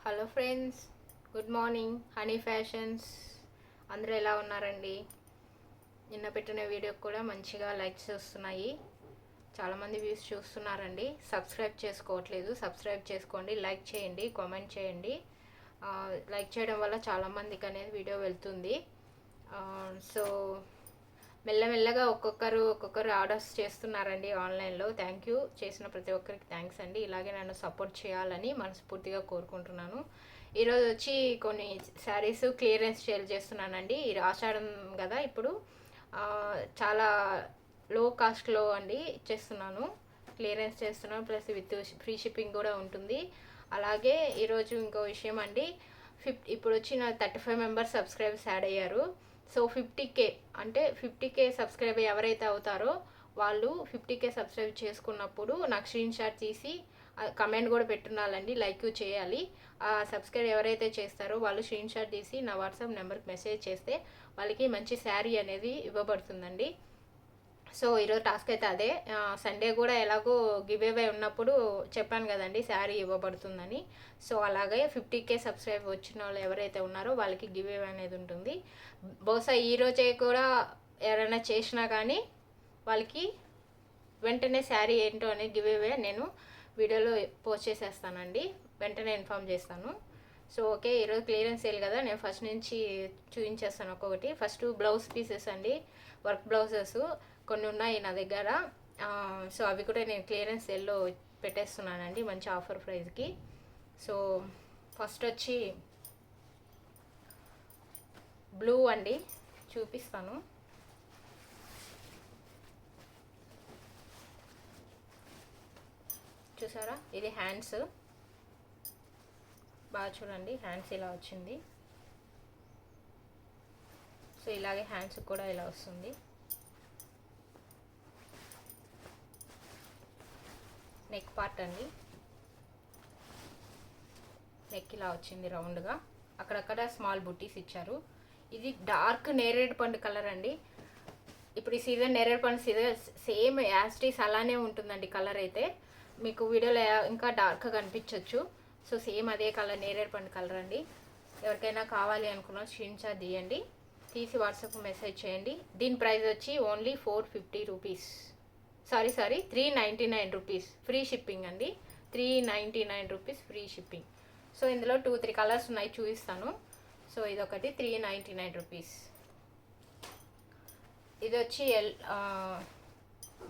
Hello friends, good morning. Honey fashions అందరూ ఎలా ఉన్నారండి? నిన్న పెట్టిన వీడియోకి కూడా మంచిగా లైక్స్ వస్తున్నాయి. చాలామంది వ్యూస్ చూస్తున్నారండి. సబ్స్క్రైబ్ చేసుకోవట్లేదు, సబ్స్క్రైబ్ చేసుకోండి, లైక్ చేయండి, కామెంట్ చేయండి. లైక్ చేయడం వల్ల చాలామందికి అనేది వీడియో వెళ్తుంది. సో మెల్లమెల్లగా ఒక్కొక్కరు ఆర్డర్స్ చేస్తున్నారండి ఆన్లైన్లో. థ్యాంక్ యూ, చేసిన ప్రతి ఒక్కరికి థ్యాంక్స్ అండి. ఇలాగే నన్ను సపోర్ట్ చేయాలని మనస్ఫూర్తిగా కోరుకుంటున్నాను. ఈరోజు వచ్చి కొన్ని శారీస్ క్లియరెన్స్ సేల్ చేస్తున్నానండి. ఇది ఆషాఢం కదా, ఇప్పుడు చాలా లో కాస్ట్లో అండి ఇచ్చేస్తున్నాను, క్లియరెన్స్ చేస్తున్నాను. ప్లస్ విత్ ఫ్రీ షిప్పింగ్ కూడా ఉంటుంది. అలాగే ఈరోజు ఇంకో విషయం అండి, ఇప్పుడు వచ్చిన 35 మెంబర్స్ సబ్స్క్రైబర్స్ యాడ్ అయ్యారు. సో 50K అంటే 50K సబ్స్క్రైబ్ ఎవరైతే అవుతారో వాళ్ళు 50K సబ్స్క్రైబ్ చేసుకున్నప్పుడు నాకు స్క్రీన్ షాట్ తీసి కమెంట్ కూడా పెట్టున్నాలండి, లైక్ చేయాలి. సబ్స్క్రైబ్ ఎవరైతే చేస్తారో వాళ్ళు స్క్రీన్ షాట్ తీసి నా వాట్సాప్ నెంబర్కి మెసేజ్ చేస్తే వాళ్ళకి మంచి శారీ అనేది ఇవ్వబడుతుందండి. సో ఈరోజు టాస్క్ అయితే అదే. సండే కూడా ఎలాగో గివ్ అవే ఉన్నప్పుడు చెప్పాను కదండి శారీ ఇవ్వబడుతుందని. సో అలాగే 50K సబ్స్క్రైబ్ వచ్చిన వాళ్ళు ఎవరైతే ఉన్నారో వాళ్ళకి గివ్ అవే అనేది ఉంటుంది. బహుశా ఈరోజే కూడా ఎవరైనా చేసినా కానీ వాళ్ళకి వెంటనే శారీ ఏంటో అనేది గివ్ అవే నేను వీడియోలో పోస్ట్ చేసేస్తానండి, వెంటనే ఇన్ఫామ్ చేస్తాను. సో ఓకే, ఈరోజు క్లియరెన్స్ సేల్ కదా, నేను ఫస్ట్ నుంచి చూపించేస్తాను ఒక్కొక్కటి. ఫస్ట్ బ్లౌజ్ పీసెస్ అండి, వర్క్ బ్లౌజెస్ కొన్ని ఉన్నాయి నా దగ్గర. సో అవి కూడా నేను క్లియరెన్స్ సేల్లో పెట్టేస్తున్నానండి మంచి ఆఫర్ ప్రైస్కి. సో ఫస్ట్ వచ్చి బ్లూ అండి, చూపిస్తాను. చూసారా, ఇది హ్యాండ్స్. బాగా చూడండి, హ్యాండ్స్ ఇలా వచ్చింది. సో ఇలాగే హ్యాండ్స్ కూడా ఇలా వస్తుంది. నెక్ పార్ట్ అండి, నెక్ ఇలా వచ్చింది రౌండ్గా, అక్కడక్కడ స్మాల్ బుట్టీస్ ఇచ్చారు. ఇది డార్క్ నేరేడు పండు కలర్ అండి. ఇప్పుడు ఈ సీజన్ నేరేడు పండు సీజన్, సేమ్ యాస్టీస్ అలానే ఉంటుందండి కలర్ అయితే. మీకు వీడియోలో ఇంకా డార్క్గా కనిపించవచ్చు. సో సేమ్ అదే కలర్, నేరేడు పండు కలర్ అండి. ఎవరికైనా కావాలి అనుకున్న స్క్రీన్ షాట్ తీయండి, తీసి వాట్సాప్ మెసేజ్ చేయండి. దీని ప్రైస్ వచ్చి only 450 rupees. Sorry 399 rupees free shipping అండి. 399 రూపీస్ ఫ్రీ షిప్పింగ్. సో ఇందులో 2-3 కలర్స్ ఉన్నాయి, చూపిస్తాను. సో ఇదొకటి 399 రూపీస్. ఇది వచ్చి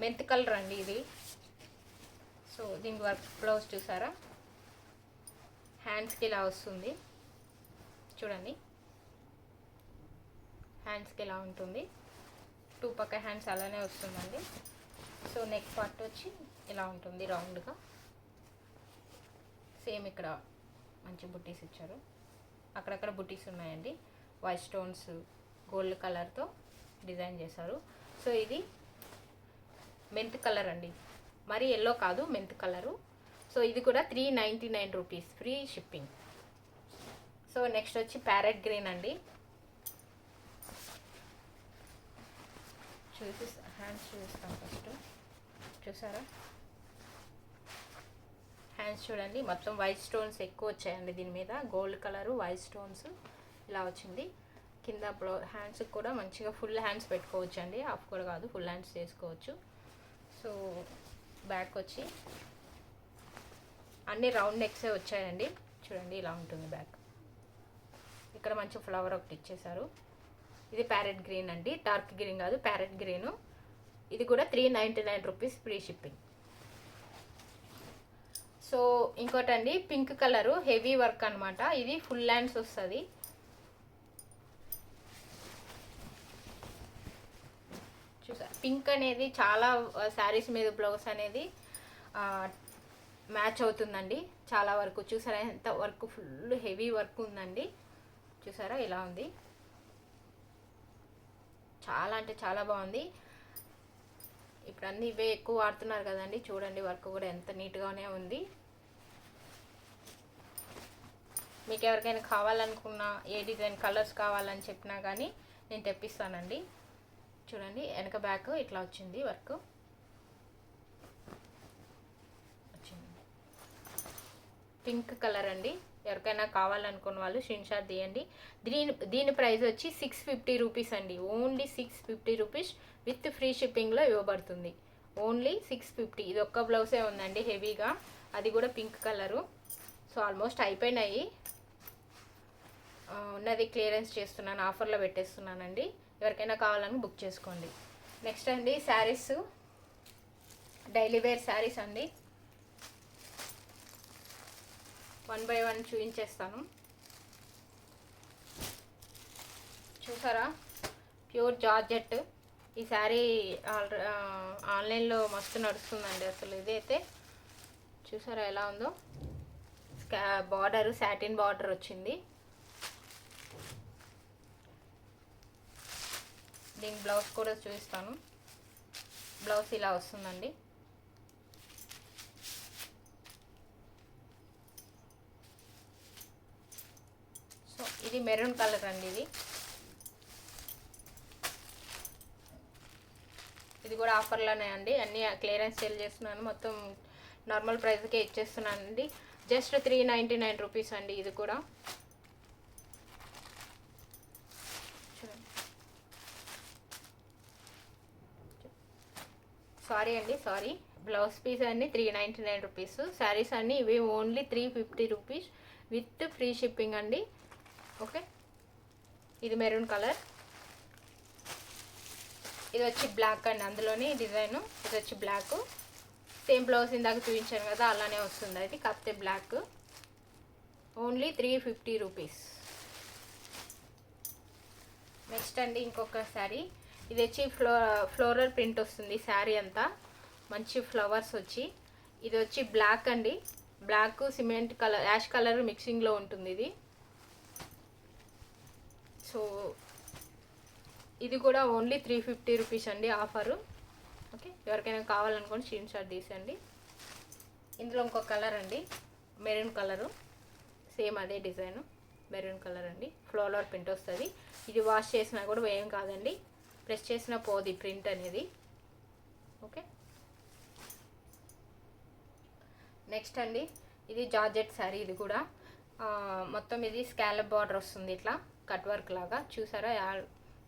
మెంత్ కలర్ అండి ఇది. సో దీనికి వర్క్ బ్లౌజ్ చూసారా, హ్యాండ్స్కి ఇలా వస్తుంది చూడండి, హ్యాండ్స్కి ఇలా ఉంటుంది. 2 పక్క హ్యాండ్స్ అలానే వస్తుందండి. సో నెక్ పార్ట్ వచ్చి ఇలా ఉంటుంది రౌండ్గా. సేమ్ ఇక్కడ మంచి బుట్టీస్ ఇచ్చారు, అక్కడక్కడ బుట్టీస్ ఉన్నాయండి. వైట్ స్టోన్స్ గోల్డ్ కలర్తో డిజైన్ చేశారు. సో ఇది మెంత్ కలర్ అండి, మరి ఎల్లో కాదు, మెంత్ కలరు. సో ఇది కూడా 399 rupees free shipping. So next వచ్చి ప్యారెట్ గ్రీన్ అండి. హ్యాండ్స్ చూపిస్తాను ఫస్ట్. చూసారా, హ్యాండ్స్ చూడండి, మొత్తం వైట్ స్టోన్స్ ఎక్కువ వచ్చాయండి దీని మీద. గోల్డ్ కలరు వైట్ స్టోన్స్ ఇలా వచ్చింది. కింద హ్యాండ్స్ కూడా మంచిగా ఫుల్ హ్యాండ్స్ పెట్టుకోవచ్చు అండి, హాఫ్ కూడా కాదు, ఫుల్ హ్యాండ్స్ చేసుకోవచ్చు. సో బ్యాక్ వచ్చి అన్ని రౌండ్ నెక్సే వచ్చాయండి. చూడండి ఇలా ఉంటుంది బ్యాక్. ఇక్కడ మంచి ఫ్లవర్ ఒకటి ఇచ్చేసారు. ఇది ప్యారెట్ గ్రీన్ అండి, డార్క్ గ్రీన్ కాదు, ప్యారెట్ గ్రీను. ఇది కూడా 399 రూపీస్ ఫ్రీ షిప్పింగ్. సో ఇంకోటండి పింక్ కలరు, హెవీ వర్క్ అనమాట. ఇది ఫుల్ హ్యాండ్స్ వస్తుంది. చూసా, పింక్ అనేది చాలా శారీస్ మీద బ్లౌజ్ అనేది మ్యాచ్ అవుతుందండి చాలా వరకు. చూసారా ఎంత వర్క్, ఫుల్ హెవీ వర్క్ ఉందండి. చూసారా ఇలా ఉంది, చాలా అంటే చాలా బాగుంది. ఇప్పుడు అన్నీ ఇవే ఎక్కువ వాడుతున్నారు కదండి. చూడండి వర్క్ కూడా ఎంత నీట్గానే ఉంది. మీకు ఎవరికైనా కావాలనుకున్నా, ఏ డిజైన్ కలర్స్ కావాలని చెప్పినా కానీ నేను తెప్పిస్తానండి. చూడండి వెనక బ్యాక్ ఇట్లా వచ్చింది వర్క్. పింక్ కలర్ అండి. ఎవరికైనా కావాలనుకున్న వాళ్ళు స్క్రీన్ షాట్ తీయండి. దీని ప్రైస్ వచ్చి 650 రూపీస్ అండి. ఓన్లీ 650 రూపీస్ విత్ ఫ్రీ షిప్పింగ్లో ఇవ్వబడుతుంది. ఓన్లీ 650. ఇది ఒక్క బ్లౌజే ఉందండి హెవీగా, అది కూడా పింక్ కలరు. సో ఆల్మోస్ట్ అయిపోయినాయి, ఉన్నది క్లియరెన్స్ చేస్తున్నాను, ఆఫర్లో పెట్టేస్తున్నానండి. ఎవరికైనా కావాలని బుక్ చేసుకోండి. నెక్స్ట్ అండి శారీస్, డైలీ వేర్ శారీస్ అండి. 1 by 1 చూపించేస్తాను. చూసారా, ప్యూర్ జార్జెట్. ఈ శారీ ఆన్లైన్లో మస్తు నడుస్తుందండి అసలు. ఇదైతే చూసారా ఎలా ఉందో, బార్డర్ సాటిన్ బార్డర్ వచ్చింది. దీని బ్లౌజ్ కూడా చూపిస్తాను. బ్లౌజ్ ఇలా వస్తుందండి. సో ఇది మెరూన్ కలర్ అండి. ఇది కూడా ఆఫర్లోనే అండి. అన్నీ క్లియరెన్స్ సేల్ చేస్తున్నాను, మొత్తం నార్మల్ ప్రైస్కే ఇచ్చేస్తున్నానండి. జస్ట్ 399 రూపీస్ అండి. ఇది కూడా సారీ బ్లౌజ్ పీస్ అన్నీ 399 రూపీస్. శారీస్ అన్నీ ఇవి only 350 rupees with free shipping అండి. ఓకే, ఇది మెరూన్ కలర్. ఇది వచ్చి బ్లాక్ అండి, అందులోని డిజైను. ఇది వచ్చి బ్లాక్, సేమ్ బ్లౌజ్ ఇందాక చూపించాను కదా అలానే వస్తుంది అది, కాకపోతే బ్లాక్. Only 350 rupees. నెక్స్ట్ అండి ఇంకొక శారీ. ఇది వచ్చి ఫ్లోరల్ ప్రింట్ వస్తుంది శారీ అంతా, మంచి ఫ్లవర్స్ వచ్చి. ఇది వచ్చి బ్లాక్ అండి, black cement colour, ash colour మిక్సింగ్లో ఉంటుంది ఇది. సో ఇది కూడా ఓన్లీ 350 రూపీస్ అండి ఆఫరు. ఓకే, ఎవరికైనా కావాలనుకోండి స్క్రీన్ షాట్ తీసండి. ఇందులో ఇంకొక కలర్ అండి, మెరూన్ కలరు, సేమ్ అదే డిజైను, మెరూన్ కలర్ అండి. ఫ్లోరల్ ప్రింట్ వస్తుంది. ఇది వాష్ చేసినా కూడా ఏం కాదండి, ప్రెస్ చేసినా పోది ప్రింట్ అనేది. ఓకే, నెక్స్ట్ అండి ఇది జార్జెట్ శారీ. ఇది కూడా మొత్తం ఇది స్కాలప్ బార్డర్ వస్తుంది, ఇట్లా కట్ వర్క్ లాగా. చూసారా,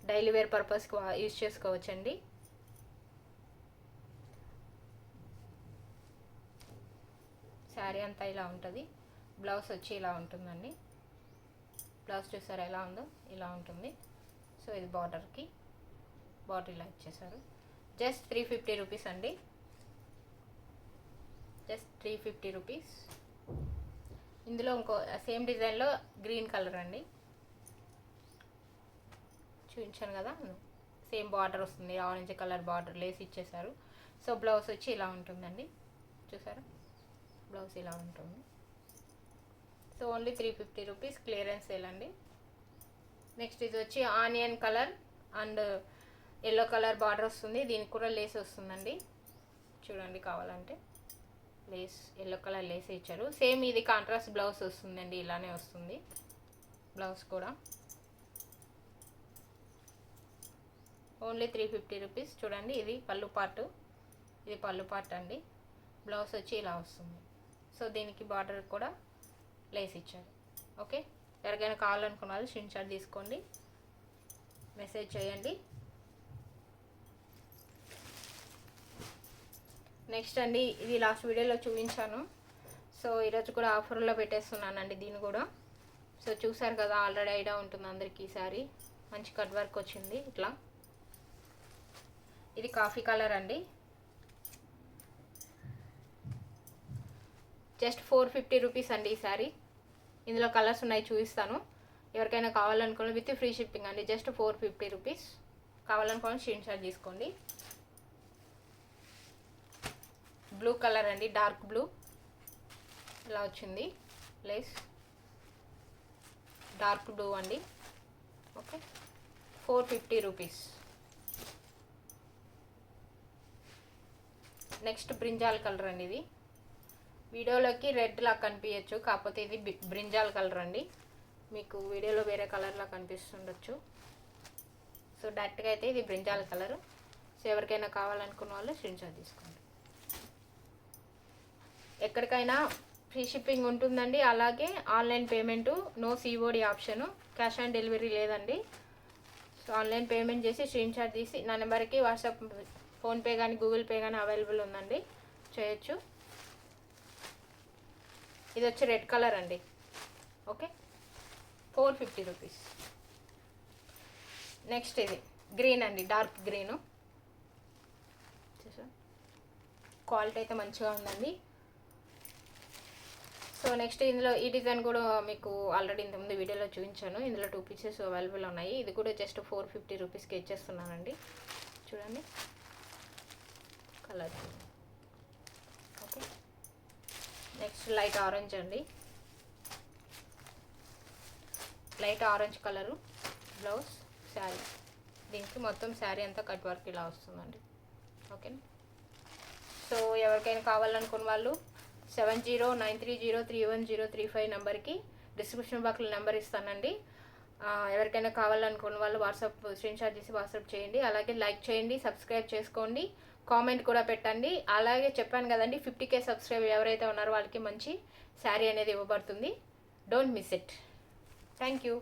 డైలీ వేర్ పర్పస్కి యూజ్ చేసుకోవచ్చండి. శారీ అంతా ఇలా ఉంటుంది. బ్లౌజ్ వచ్చి ఇలా ఉంటుందండి. బ్లౌజ్ చూసారా ఎలా ఉందో, ఇలా ఉంటుంది. సో ఇది బార్డర్కి, బార్డర్ ఇలా ఇచ్చేసారు. జస్ట్ 350 రూపీస్ అండి, జస్ట్ 350 రూపీస్. ఇందులో ఇంకో సేమ్ డిజైన్లో గ్రీన్ కలర్ అండి, చూపించాను కదా, సేమ్ బార్డర్ వస్తుంది, ఆరెంజ్ కలర్ బార్డర్ లేసి ఇచ్చేసారు. సో బ్లౌజ్ వచ్చి ఇలా ఉంటుందండి, చూసారా బ్లౌజ్ ఇలా ఉంటుంది. So only 350 rupees clearance sale అండి. నెక్స్ట్ ఇది వచ్చి onion colour and yellow colour border వస్తుంది, దీనికి కూడా లేస్ వస్తుందండి. చూడండి కావాలంటే లేస్, ఎల్లో కలర్ లేస్ ఇచ్చారు. సేమ్ ఇది కాంట్రాస్ట్ బ్లౌజ్ వస్తుందండి, ఇలానే వస్తుంది బ్లౌజ్ కూడా. Only 350 rupees. చూడండి ఇది పళ్ళు పార్ట్, ఇది పళ్ళు పార్ట్ అండి. బ్లౌజ్ వచ్చి ఇలా వస్తుంది. సో దీనికి బార్డర్ కూడా లేస్ ఇచ్చారు. ఓకే, ఎవరికైనా కావాలనుకున్న వాళ్ళు స్క్రీన్ షాట్ తీసుకోండి, మెసేజ్ చేయండి. నెక్స్ట్ అండి ఇది లాస్ట్ వీడియోలో చూపించాను. సో ఈరోజు కూడా ఆఫర్లో పెట్టేస్తున్నానండి దీన్ని కూడా. సో చూసారు కదా, ఆల్రెడీ ఐడియా ఉంటుంది అందరికీ. సారీ మంచి కట్ వర్క్ వచ్చింది ఇట్లా. ఇది కాఫీ కలర్ అండి, జస్ట్ 450 రూపీస్ అండి ఈ సారీ. ఇందులో కలర్స్ ఉన్నాయి, చూపిస్తాను. ఎవరికైనా కావాలనుకోండి విత్ ఫ్రీ షిప్పింగ్ అండి, జస్ట్ 450 రూపీస్. కావాలనుకోండి స్క్రీన్ షాట్ తీసుకోండి. బ్లూ కలర్ అండి, డార్క్ బ్లూ ఇలా వచ్చింది లేస్, డార్క్ బ్లూ అండి. Okay, 450 rupees. Next brinjal colour అండి. ఇది వీడియోలోకి రెడ్ లా కనిపించచ్చు, కాకపోతే ఇది బ్రింజాల్ కలర్ అండి. మీకు వీడియోలో వేరే కలర్లా కనిపిస్తుండొచ్చు. సో డైరెక్ట్గా అయితే ఇది బ్రింజాల్ కలర్. సో ఎవరికైనా కావాలనుకున్న వాళ్ళు స్క్రీన్ షాట్ తీసుకోండి. ఎక్కడికైనా ఫ్రీ షిప్పింగ్ ఉంటుందండి. అలాగే online payment, no COD option, cash on delivery లేదండి. సో ఆన్లైన్ పేమెంట్ చేసి స్క్రీన్ షాట్ తీసి నా నెంబర్కి వాట్సాప్, ఫోన్పే కానీ గూగుల్ పే కానీ అవైలబుల్ ఉందండి, చేయొచ్చు. ఇది వచ్చి రెడ్ కలర్ అండి. Okay, 450 rupees. నెక్స్ట్ ఇది గ్రీన్ అండి, డార్క్ గ్రీను. క్వాలిటీ అయితే మంచిగా ఉందండి. సో నెక్స్ట్ ఇందులో ఈ డిజైన్ కూడా మీకు ఆల్రెడీ ఇంతకుముందు వీడియోలో చూపించాను. ఇందులో 2 పీసెస్ అవైలబుల్ ఉన్నాయి. ఇది కూడా జస్ట్ 450 రూపీస్కి ఇచ్చేస్తున్నానండి. చూడండి colour. Okay, next light orange అండి. Light orange colour blouse, sari. దీనికి మొత్తం శారీ అంతా కట్ వర్క్ ఇలా వస్తుందండి. ఓకేనా. సో ఎవరికైనా కావాలనుకున్న వాళ్ళు 7093031035 నెంబర్కి డిస్క్రిప్షన్ బాక్స్లో నెంబర్ ఇస్తానండి. ఎవరికైనా కావాలనుకున్న వాళ్ళు వాట్సాప్ స్క్రీన్ షాట్ చేసి వాట్సాప్ చేయండి. అలాగే లైక్ చేయండి, సబ్స్క్రైబ్ చేసుకోండి, కామెంట్ కూడా పెట్టండి. అలాగే చెప్పాను కదండి, 50K సబ్స్క్రైబ్ ఎవరైతే ఉన్నారో వాళ్ళకి మంచి శారీ అనేది ఇవ్వబడుతుంది. Don't miss it. Thank you.